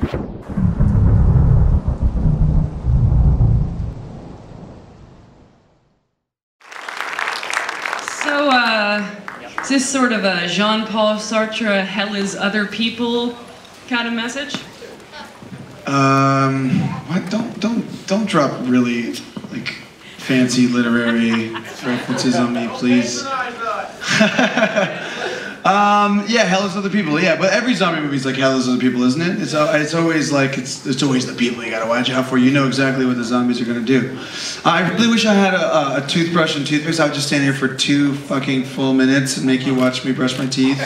So, is this sort of a Jean-Paul Sartre, hell is other people kind of message? What? Don't drop really, like, fancy literary references on me, please. Yeah, hell is other people. Yeah, but every zombie movie's like hell is other people, isn't it? It's always like it's always the people you gotta watch out for. You know exactly what the zombies are gonna do. I really wish I had a toothbrush and toothpaste. I would just stand here for 2 fucking full minutes and make you watch me brush my teeth.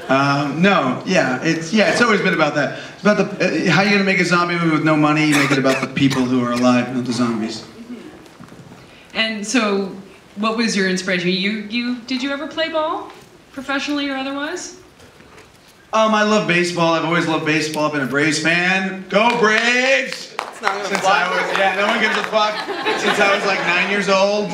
No, yeah, it's always been about that. It's about the how you gonna make a zombie movie with no money. You make it about the people who are alive, not the zombies. And so, what was your inspiration? Did you ever play ball, professionally or otherwise? I love baseball. I've always loved baseball. I've been a Braves fan. Go Braves! It's not gonna Since fly. yeah, no one gives a fuck. Since I was like 9 years old.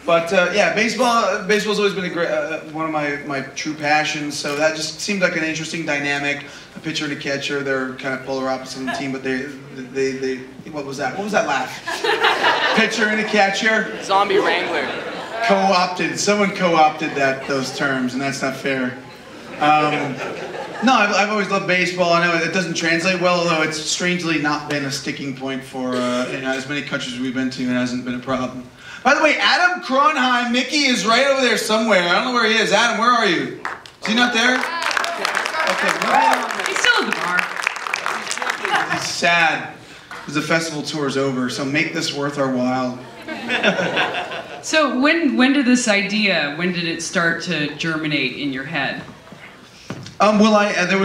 But yeah, baseball's always been a great, one of my true passions. So that just seemed like an interesting dynamic. A pitcher and a catcher, they're kind of polar opposites on the team, but they what was that? What was that laugh? Pitcher and a catcher. Zombie Wrangler. Co-opted. Someone co-opted those terms, and that's not fair. No, I've always loved baseball. I know it doesn't translate well, although it's strangely not been a sticking point for as many countries we've been to. It hasn't been a problem. By the way, Adam Cronheim, Mickey is right over there somewhere. I don't know where he is. Adam, where are you? Is he not there? Okay, He's still at the bar. he's sad because the festival tour is over. So make this worth our while. So when did this idea? When did it start to germinate in your head? Well, there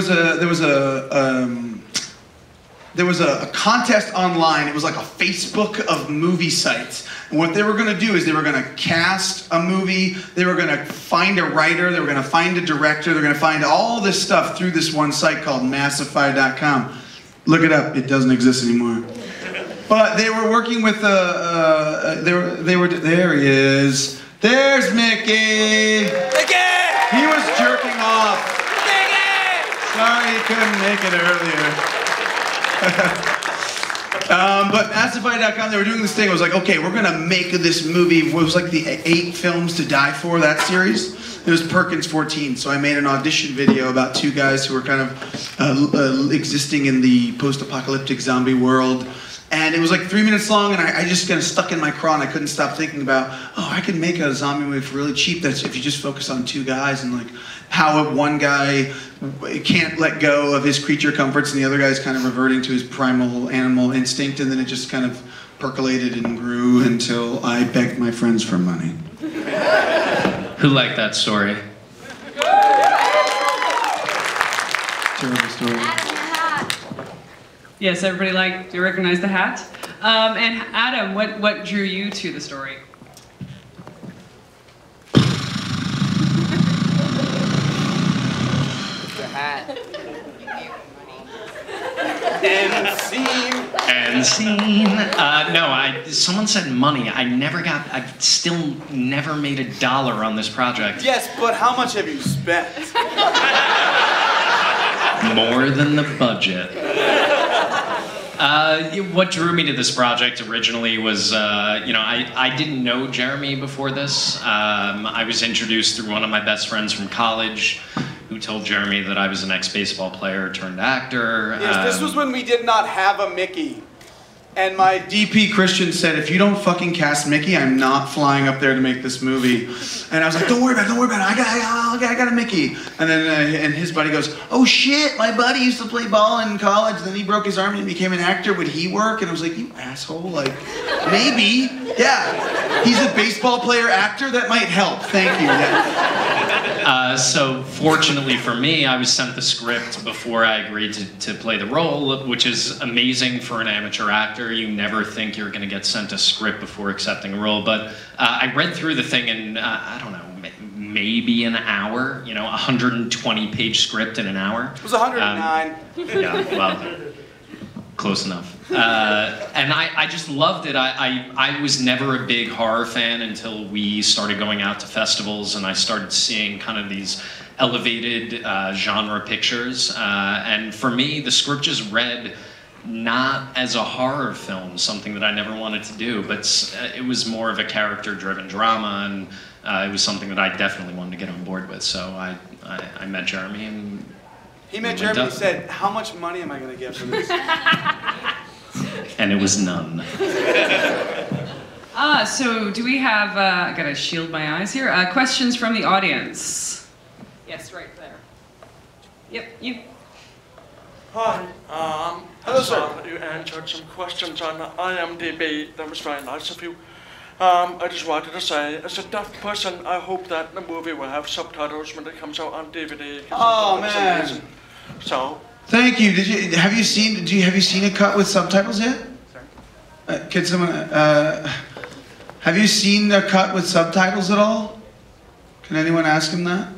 was a contest online. It was like a Facebook of movie sites. And what they were going to do is they were going to cast a movie. They were going to find a writer. They were going to find a director. They're going to find all this stuff through this one site called Massify.com. Look it up. It doesn't exist anymore. But they were working with there he is. There's Mickey. Mickey! He was jerking off. Mickey! Sorry he couldn't make it earlier. But Massify.com, they were doing this thing. It was like, okay, we're gonna make this movie. It was like the 8 films to die for, that series. It was Perkins 14. So I made an audition video about 2 guys who were kind of existing in the post-apocalyptic zombie world. And it was like 3 minutes long, and I just kind of stuck in my craw, and I couldn't stop thinking about, oh, I could make a zombie movie for really cheap. That's if you just focus on 2 guys, and like how one guy can't let go of his creature comforts, and the other guy's kind of reverting to his primal animal instinct, and then it just kind of percolated and grew until I begged my friends for money. Who liked that story? Terrible story. Yes, everybody do you recognize the hat? And Adam, what drew you to the story? The hat. And scene. And scene. No, someone said money. I've still never made $1 on this project. Yes, but how much have you spent? More than the budget. What drew me to this project originally was, I didn't know Jeremy before this. I was introduced through one of my best friends from college who told Jeremy that I was an ex-baseball player turned actor. Yes, this was when we did not have a Mickey. And my DP Christian said, if you don't fucking cast Mickey, I'm not flying up there to make this movie. And I was like, don't worry about it, I got a Mickey. And then and his buddy goes, oh shit, my buddy used to play ball in college, then he broke his arm and became an actor, would he work? And I was like, you asshole, like, maybe, yeah. He's a baseball player actor, that might help, thank you. Yeah. So fortunately for me, I was sent the script before I agreed to play the role, which is amazing for an amateur actor. You never think you're going to get sent a script before accepting a role, but I read through the thing in, I don't know, maybe an hour, 120-page script in an hour. It was 109. Yeah, well, close enough. And I just loved it. I was never a big horror fan until we started going out to festivals and I started seeing kind of these elevated genre pictures. And for me, the script just read not as a horror film, something that I never wanted to do, but it was more of a character-driven drama, and it was something that I definitely wanted to get on board with. So I met Jeremy, and he met Jeremy and said, "How much money am I going to get for this?" And it was none. So do we have, I gotta shield my eyes here, questions from the audience? Yes, right there. Yep, you. Hi, Hello, sir. You answered some questions on IMDb. That was very nice of you. I just wanted to say, as a deaf person, I hope that the movie will have subtitles when it comes out on DVD. Oh, man. So. Thank you. Have you seen a cut with subtitles yet? Sorry. Can someone? Have you seen a cut with subtitles at all? Can anyone ask him that?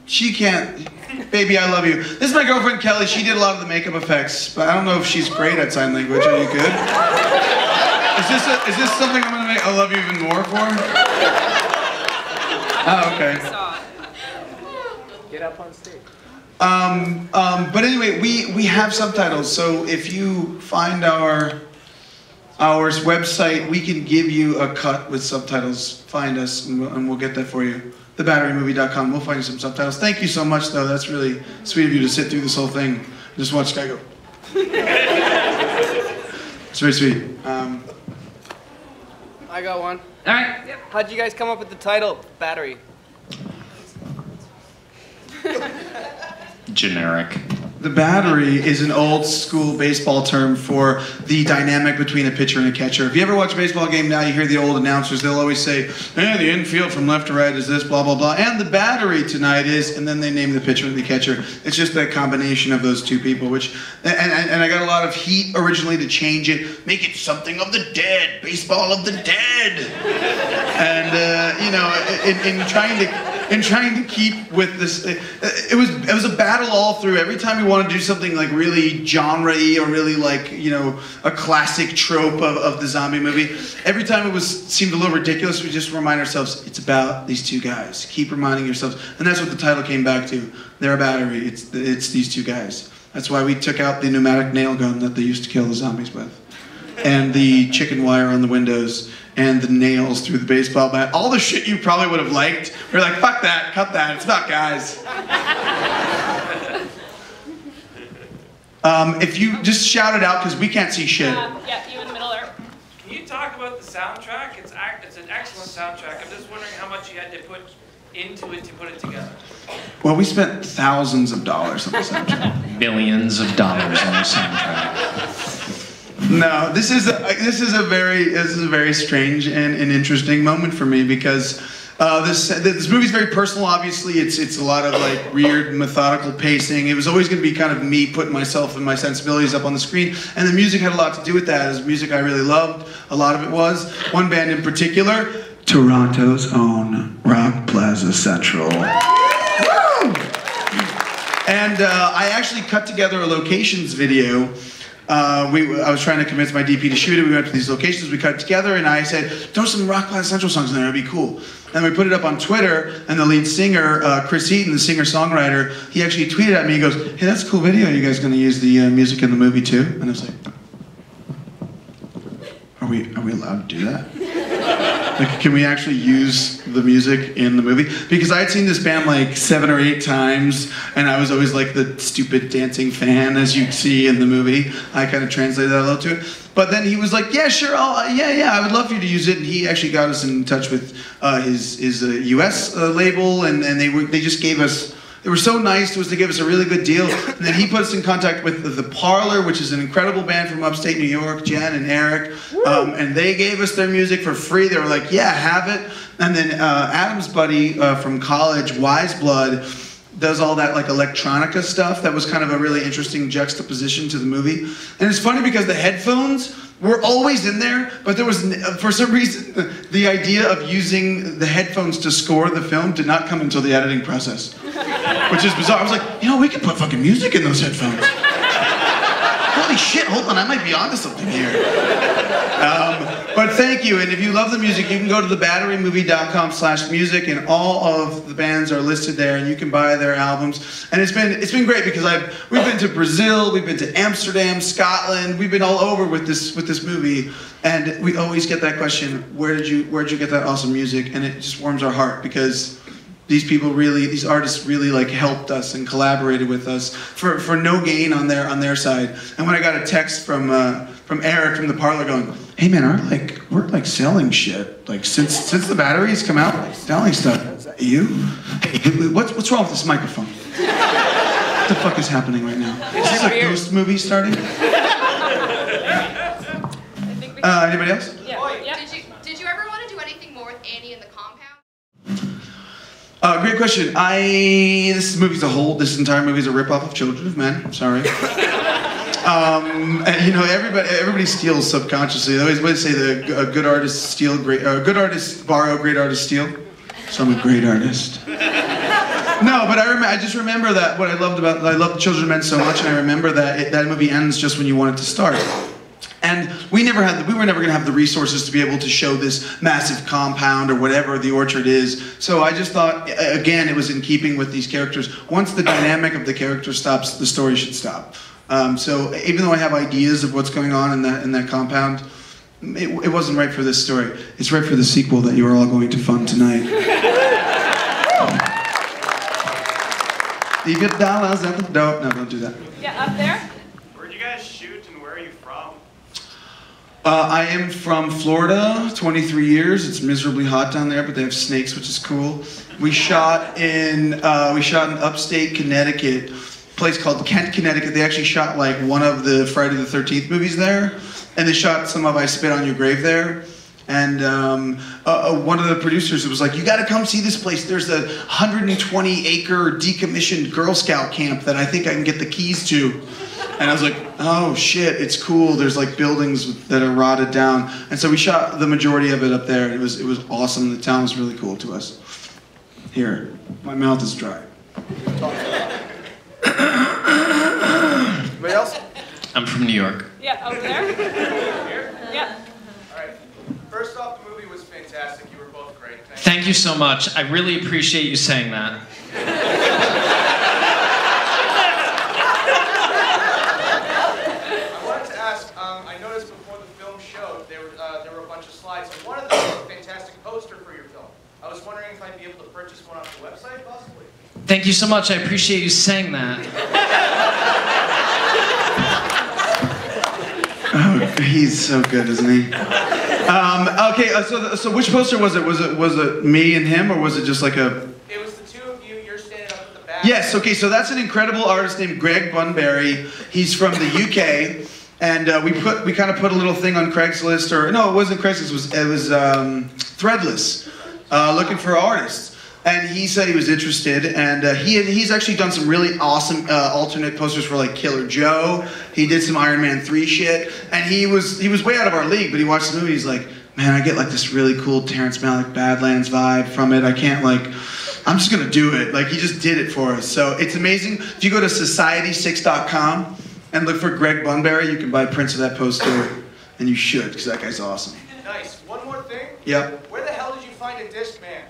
She can't. Baby, I love you. This is my girlfriend Kelly. She did a lot of the makeup effects, but I don't know if she's great at sign language. Are you good? Is this something I'm gonna make I love you even more for? Oh, okay. Get up on stage. But anyway, we have subtitles. So if you find our website, we can give you a cut with subtitles. Find us, and we'll get that for you. TheBatteryMovie.com. We'll find you some subtitles. Thank you so much, though. That's really sweet of you to sit through this whole thing and just watch Sky go. It's very sweet. I got one. All right. Yep. How'd you guys come up with the title, Battery? Generic. The battery is an old school baseball term for the dynamic between a pitcher and a catcher. If you ever watch a baseball game now, you hear the old announcers, they'll always say, the infield from left to right is this, blah, blah, blah. And the battery tonight is, and then they name the pitcher and the catcher. It's just that combination of those two people, which, and I got a lot of heat originally to change it, make it something of the dead, baseball of the dead. And, in trying to keep with this, it was a battle all through. Every time we wanted to do something like really genre-y or really like, a classic trope of the zombie movie, every time it seemed a little ridiculous, we just remind ourselves, it's about these two guys. Keep reminding yourselves. And that's what the title came back to. They're a battery. It's these two guys. That's why we took out the pneumatic nail gun that they used to kill the zombies with. And the chicken wire on the windows. And the nails through the baseball bat. All the shit you probably would have liked. We're like, fuck that, cut that, it's about guys. If you just shout it out, because we can't see shit. Yeah, you in the middle there. Can you talk about the soundtrack? It's an excellent soundtrack. I'm just wondering how much you had to put into it to put it together. Well, we spent thousands of dollars on the soundtrack. Billions of dollars on the soundtrack. No, this is a very strange and interesting moment for me because this movie's very personal. Obviously, it's a lot of like weird methodical pacing. It was always going to be kind of me putting myself and my sensibilities up on the screen, and the music had a lot to do with that. It was music I really loved. A lot of it was one band in particular, Toronto's own Rock Plaza Central. And I actually cut together a locations video. I was trying to convince my DP to shoot it. We went to these locations, we cut it together, and I said, throw some Rock Plaza Central songs in there, it'd be cool. And we put it up on Twitter, and the lead singer, Chris Eaton, the singer-songwriter, he actually tweeted at me, he goes, hey, that's a cool video, you guys gonna use the music in the movie too? And I was like, are we allowed to do that? Like, can we actually use the music in the movie? Because I had seen this band like 7 or 8 times, and I was always like the stupid dancing fan, as you see in the movie. I kind of translated that a little to it. But then he was like, yeah, sure, I would love for you to use it. And he actually got us in touch with his US label, and they just gave us, they were so nice to us, they gave us a really good deal. And then he put us in contact with The Parlor, which is an incredible band from upstate New York, Jen and Eric. And they gave us their music for free. They were like, yeah, have it. And then Adam's buddy from college, Wise Blood, does all that like electronica stuff. That was kind of a really interesting juxtaposition to the movie. And it's funny because the headphones were always in there, but there was, for some reason, the idea of using the headphones to score the film did not come until the editing process. Which is bizarre. I was like, we could put fucking music in those headphones. Holy holy shit, hold on, I might be onto something here. But thank you, and if you love the music, you can go to thebatterymovie.com/music, and all of the bands are listed there, and you can buy their albums. And it's been great because we've been to Brazil, we've been to Amsterdam, Scotland, we've been all over with this movie, and we always get that question, where'd you get that awesome music? And it just warms our heart because these artists really like helped us and collaborated with us for no gain on their side. And when I got a text from Eric from the Parlor going, "Hey man, we're like selling shit. Like since the batteries come out, like selling stuff. Is that you? Hey, what's wrong with this microphone? What the fuck is happening right now? Is this a ghost movie starting?" Anybody else? Yeah. Did you ever want to do anything more with Andy in the compound? Great question. This entire movie is a ripoff of Children of Men. Sorry. And, you know, everybody steals subconsciously. They always say good artists good artists borrow, great artists steal. So I'm a great artist. No, but I just remember that I loved Children of Men so much, and I remember that that movie ends just when you want it to start. And we were never going to have the resources to be able to show this massive compound or whatever the orchard is. So I just thought, again, it was in keeping with these characters. Once the dynamic of the character stops, the story should stop. So even though I have ideas of what's going on in that compound, it wasn't right for this story. It's right for the sequel that you are all going to fund tonight. Leave your dollars at the door. No, don't do that. Yeah, up there. Where'd you guys shoot and where are you from? I am from Florida, 23 years. It's miserably hot down there, but they have snakes, which is cool. We shot in upstate Connecticut, a place called Kent, Connecticut. They actually shot like one of the Friday the 13th movies there, and they shot some of I Spit on Your Grave there. And one of the producers was like, "You got to come see this place. There's a 120-acre decommissioned Girl Scout camp that I think I can get the keys to." And I was like, "Oh shit, it's cool. There's like buildings that are rotted down." And so we shot the majority of it up there. It was awesome. The town was really cool to us. Here, my mouth is dry. Anybody else? I'm from New York. Yeah, over there. Here? Yeah. All right. First off, the movie was fantastic. You were both great. Thank you so much. I really appreciate you saying that. I wanted to ask, I noticed before the film showed, there were a bunch of slides, and one of them was a fantastic poster for your film. I was wondering if I'd be able to purchase one off the website, possibly? Thank you so much. I appreciate you saying that. Oh, he's so good, isn't he? Okay, so which poster was it? Was it me and him, or was it just like a? It was the two of you. You're standing up at the back. Yes. Okay. So that's an incredible artist named Greg Bunbury. He's from the UK, and we kind of put a little thing on Craigslist, or no, it wasn't Craigslist. It was Threadless, looking for artists. And he said he was interested, and he's actually done some really awesome alternate posters for like Killer Joe. He did some Iron Man 3 shit, and he was way out of our league. But he watched the movie. He's like, "Man, I get like this really cool Terrence Malick Badlands vibe from it. I can't like, I'm just gonna do it." Like he just did it for us. So it's amazing. If you go to society6.com and look for Greg Bunbury, you can buy prints of that poster, and you should, because that guy's awesome. Nice. One more thing. Yep. Where the hell did you find a disc man?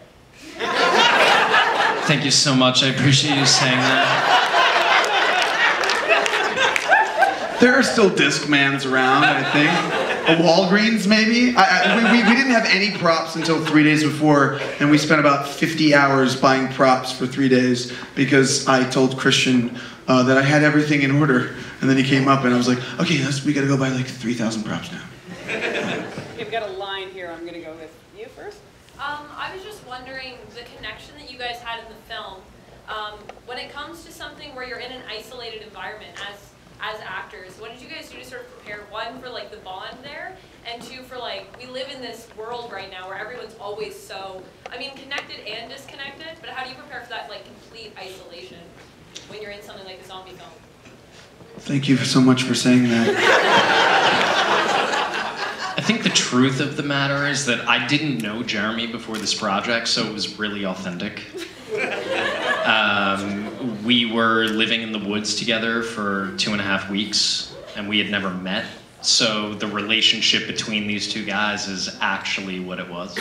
Thank you so much. I appreciate you saying that. There are still Discmans around, I think. A Walgreens, maybe? We didn't have any props until 3 days before, and we spent about 50 hours buying props for 3 days because I told Christian that I had everything in order, and then he came up and I was like, "Okay, we gotta go buy like 3,000 props now." We've got a line here. I'm going to go with you first. I was just wondering the connection that you guys had in the film. When it comes to something where you're in an isolated environment as actors, what did you guys do to sort of prepare, one, for like the bond there, and two, for like, we live in this world right now where everyone's always so, I mean, connected and disconnected, but how do you prepare for that like complete isolation when you're in something like a zombie film? Thank you so much for saying that. I think the truth of the matter is that I didn't know Jeremy before this project, so it was really authentic. We were living in the woods together for 2.5 weeks, and we had never met. So the relationship between these two guys is actually what it was.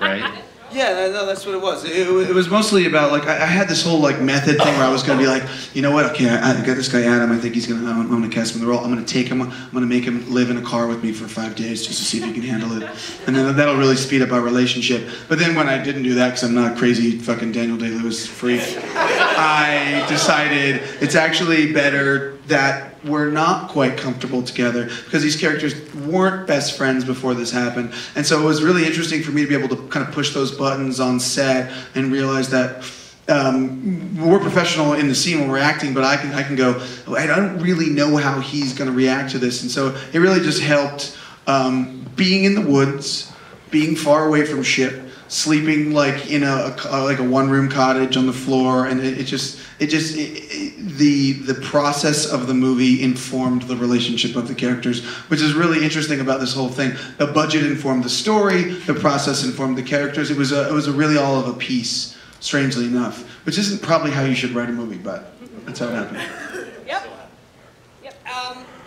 Right? Yeah, no, that's what it was. It was mostly about, like, I had this whole, like, method thing where I was going to be like, you know what, okay, I got this guy Adam, I think I'm going to cast him in the role, I'm going to take him, I'm going to make him live in a car with me for 5 days just to see if he can handle it. And then that'll really speed up our relationship. But then when I didn't do that, because I'm not a crazy fucking Daniel Day-Lewis freak, I decided it's actually better that we're not quite comfortable together, because these characters weren't best friends before this happened. And so it was really interesting for me to be able to kind of push those buttons on set and realize that we're professional in the scene when we're acting, but I can go, oh, I don't really know how he's going to react to this. And so it really just helped being in the woods, being far away from ship, sleeping like in a one-room cottage on the floor, and the process of the movie informed the relationship of the characters, which is really interesting about this whole thing. The budget informed the story, the process informed the characters. It was a really all of a piece, strangely enough, which isn't probably how you should write a movie, but that's how it happened. Yep.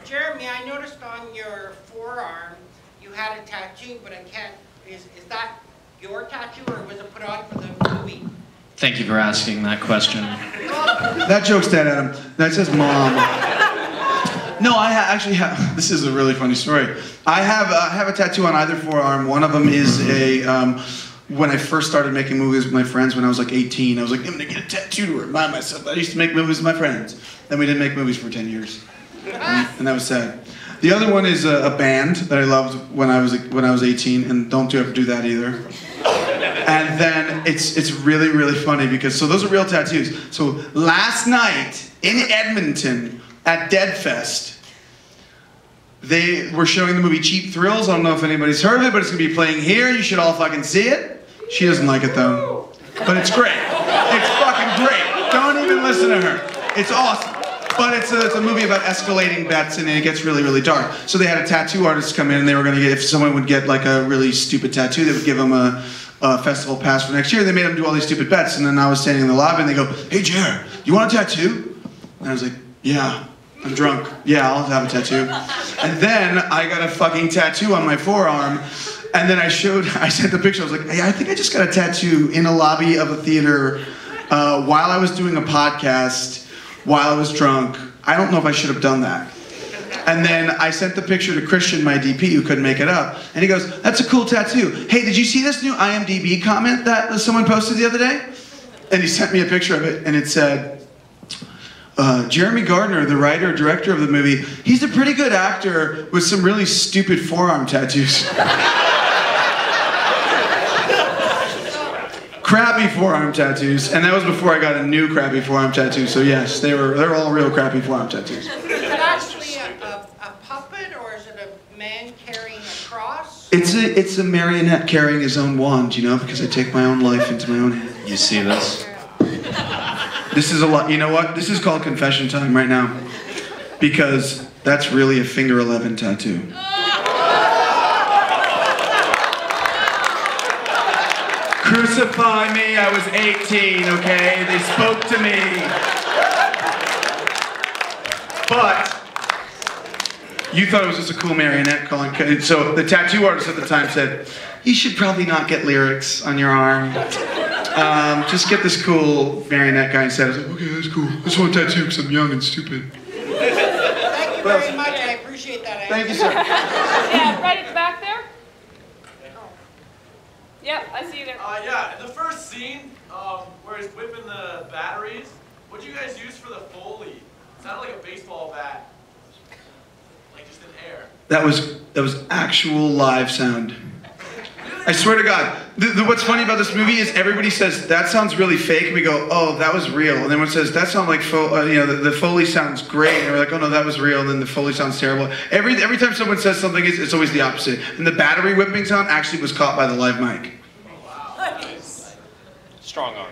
Jeremy, I noticed on your forearm you had a tattoo, but I can't. Is that your tattoo, or was it put on for the movie? Thank you for asking that question. That joke's dead, Adam. That says mom. No, I actually have. This is a really funny story. I have a tattoo on either forearm. One of them is a. When I first started making movies with my friends when I was like 18, I was like, I'm gonna get a tattoo to remind myself I used to make movies with my friends. Then we didn't make movies for 10 years, and that was sad. The other one is a band that I loved when I was 18, and don't ever do that either. And then it's really, really funny because, so those are real tattoos. So last night in Edmonton at TADFF, they were showing the movie Cheap Thrills. I don't know if anybody's heard of it, but it's gonna be playing here. You should all fucking see it. She doesn't like it though, but it's great. It's fucking great. Don't even listen to her. It's awesome. But it's a movie about escalating bets, and it gets really, really dark. So they had a tattoo artist come in, and they were going to get, if someone would get like a really stupid tattoo, they would give them a festival pass for next year. They made them do all these stupid bets, and then I was standing in the lobby, and they go, hey, Jer, you want a tattoo? And I was like, yeah, I'm drunk. Yeah, I'll have a tattoo. And then I got a fucking tattoo on my forearm, and then I sent the picture. I was like, hey, I think I just got a tattoo in a lobby of a theater while I was doing a podcast, while I was drunk. I don't know if I should have done that. And then I sent the picture to Christian, my DP, who couldn't make it up. And he goes, that's a cool tattoo. Hey, did you see this new IMDb comment that someone posted the other day? And he sent me a picture of it, and it said, Jeremy Gardner, the writer, director of the movie, he's a pretty good actor with some really stupid forearm tattoos. Crappy forearm tattoos, and that was before I got a new crappy forearm tattoo. So yes, they're all real crappy forearm tattoos. Is it actually a puppet, or is it a man carrying a cross? It's a marionette carrying his own wand, you know, because I take my own life into my own hands. You see this? This is a lot. You know what? This is called confession time right now, because that's really a finger 11 tattoo. Crucify me, I was 18, okay? They spoke to me. But you thought it was just a cool marionette calling. So the tattoo artist at the time said, you should probably not get lyrics on your arm. Just get this cool marionette guy instead. I was like, okay, that's cool. I just want a tattoo because I'm young and stupid. Thank you very much, I appreciate that. Thank you, sir. Yeah, right at the back there. Yep, I see you there. Yeah, in the first scene, where he's whipping the batteries, what did you guys use for the Foley? It sounded like a baseball bat, like just in air. That was actual live sound. I swear to God. What's funny about this movie is everybody says, that sounds really fake, and we go, oh, that was real. And then one says, that sounds like, the Foley sounds great. And we're like, oh no, that was real, and then the Foley sounds terrible. Every time someone says something, it's always the opposite. And the battery whipping sound actually was caught by the live mic. Oh, wow. Nice. Strong arm.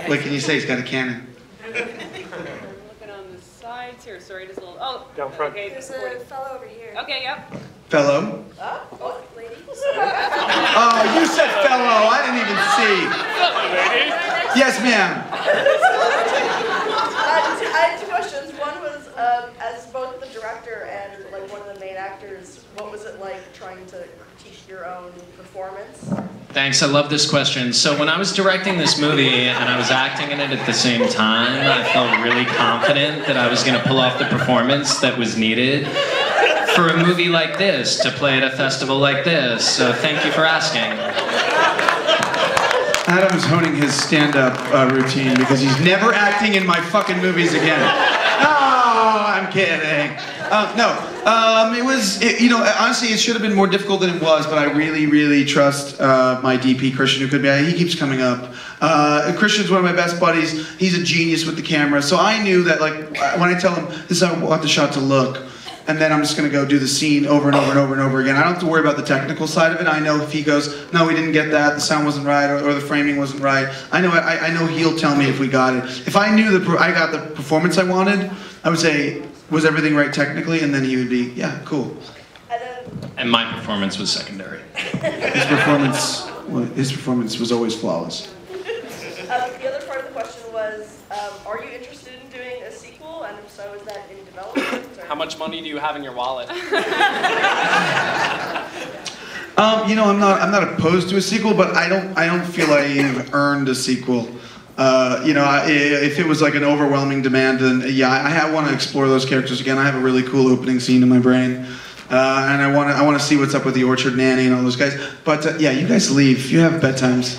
What can you say? He's got a cannon. Looking on the sides here. Sorry, just a little. Oh, down front. Okay, there's a fellow over here. Okay, yep. Fellow? Oh, ladies. Oh, you said fellow. I didn't even see. Ladies. Yes, ma'am. I had two questions. One was, what was it like trying to critique your own performance? Thanks, I love this question. So when I was directing this movie and I was acting in it at the same time, I felt really confident that I was going to pull off the performance that was needed for a movie like this, to play at a festival like this. So thank you for asking. Adam's honing his stand-up routine because he's never acting in my fucking movies again. Oh, I'm kidding. It was, honestly, it should have been more difficult than it was, but I really, really trust my DP, Christian, who could be, he keeps coming up. Christian's one of my best buddies. He's a genius with the camera. So I knew that, like, when I tell him, this is how I want the shot to look, and then I'm just going to go do the scene over and over and over and over again. I don't have to worry about the technical side of it. I know if he goes, no, we didn't get that, the sound wasn't right, or the framing wasn't right. I know he'll tell me if we got it. If I knew I got the performance I wanted, I would say, was everything right technically? And then he would be, yeah, cool. And my performance was secondary. His performance was always flawless. The other part of the question was, are you interested in doing a sequel? And if so, is that in development? How much money do you have in your wallet? I'm not opposed to a sequel, but I don't feel I've earned a sequel. If it was like an overwhelming demand, then yeah, I want to explore those characters again. I have a really cool opening scene in my brain, and I want to see what's up with the Orchard Nanny and all those guys. But yeah, you guys leave. You have bedtimes.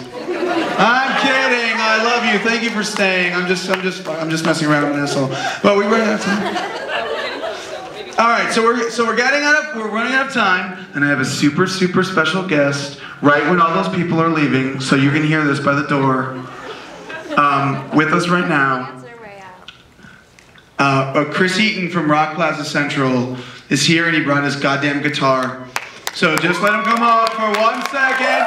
I'm kidding. I love you. Thank you for staying. I'm just messing around. I'm an asshole. But we ran out of time. All right, so we're running out of time, and I have a super special guest right when all those people are leaving. So you can hear this by the door. With us right now, Chris Eaton from Rock Plaza Central is here, and he brought his goddamn guitar. So just let him come up for 1 second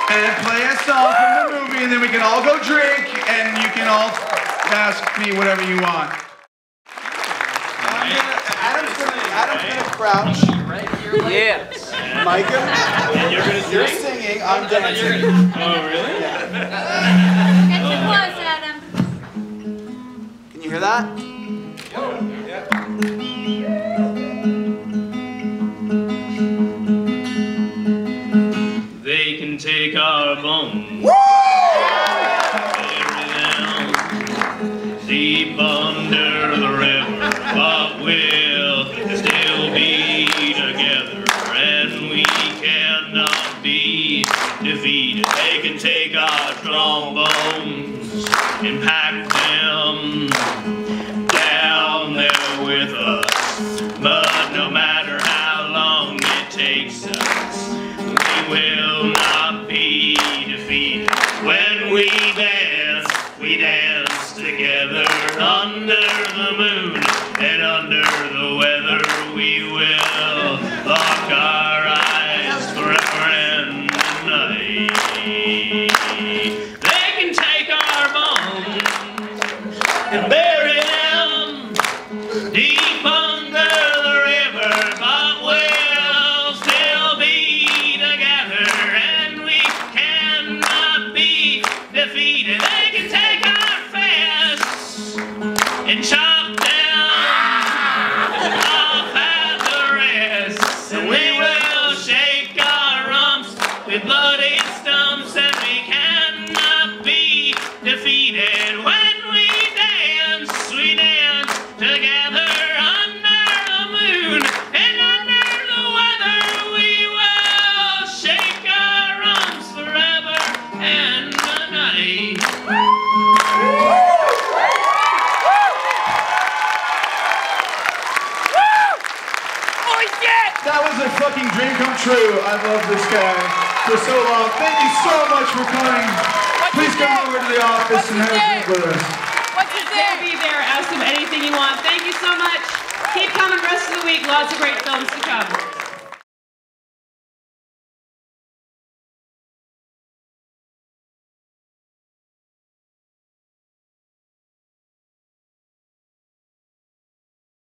and play a song from the movie, and then we can all go drink, and you can all ask me whatever you want. Adam's gonna crouch. Yeah. Micah, you're singing, I'm dancing. Oh, really? Yeah. Get too close, Adam. Can you hear that? They can take our bones, bury them deep under the river, but we'll still be together, and we cannot be defeated. They can take our trombones and pack them down there with us, but no matter how long it takes us, we will not be defeated. When we dance together under the moon and under the weather. We will lock our eyes forever and a night. They can take our bones and bury them deep under the river, but we'll still be together, and we cannot be defeated. They can take our fists and chop them off at the wrists, and we will shake our rumps with bloody stumps, and we cannot be defeated. When we dance together under the moon and under the weather. We will shake our arms forever and a night. That was a fucking dream come true. I love this guy for so long. Thank you so much for coming. Please come over to the office and have a drink with us. They'll be there. Ask them anything you want. Thank you so much. Keep coming rest of the week. Lots of great films to come.